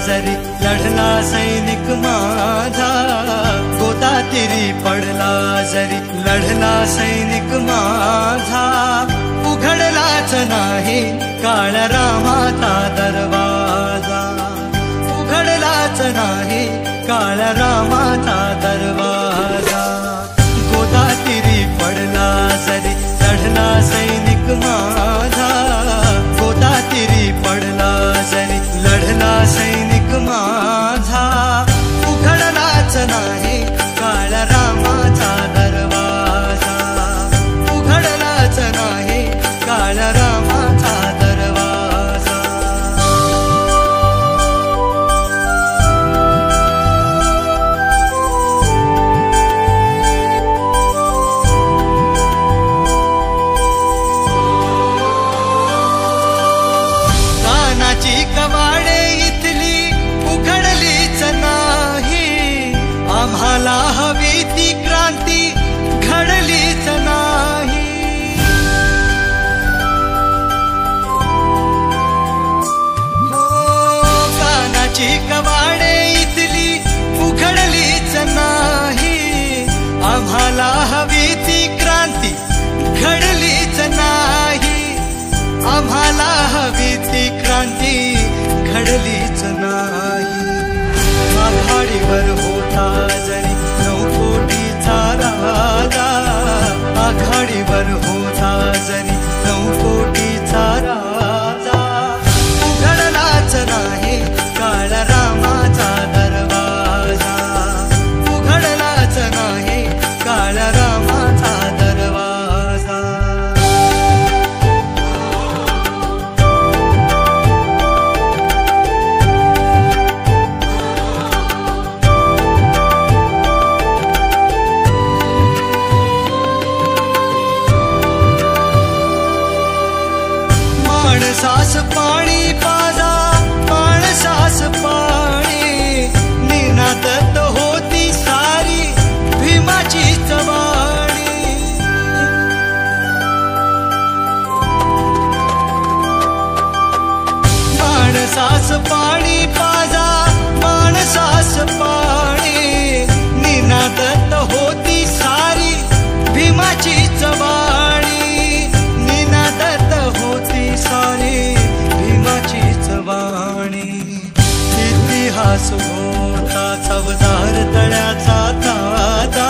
जरी लढला सैनिक माझा, गोदातीरी पडला जरी लढला सैनिक माझा, उघडलाच नाही काळ्या रामाचा दरवाजा, उघडलाच नाही काळ्या रामाचा दरवाजा. गोदातीरी पडला जरी लढला सैनिक माझा, गोदातीरी पडला जरी लढला सैनिक माझा, उघडलाच नाही काळ्या रामाचा दरवाजा, उघडलाच नाही काळ्या रामाचा दरवाजा. कानाची कवाडे इथली उघडलीच नाही, आम्हाला हवी ती क्रांती घडलीच नाही. कानाची कवाडे इथली उघडलीच नाही, आम्हाला हवी ती क्रांती घडलीच नाही, आम्हाला हवी ती क्रांती घडलीच नाही. आघाडीवर होता जरी 9 कोटीचा राजा, आघाडीवर होता जरी 9 कोटीचा राजा, उघडलाच नाही काळ्या रामाचा दरवाजा, उघडलाच नाही काळ्या रामाचा दरवाजा. माणसास पाणी पाजा, माणसास पाणी, निनादत होती सारी भीमाची चवाणी. माणसास पाणी पाजा, माणसास पाणी, निनादत होती सारी भीमाची चवाणी, निनादत होती सारी भीमाची चवाणी. इतिहास होता चवदार तळ्याचा ताजा,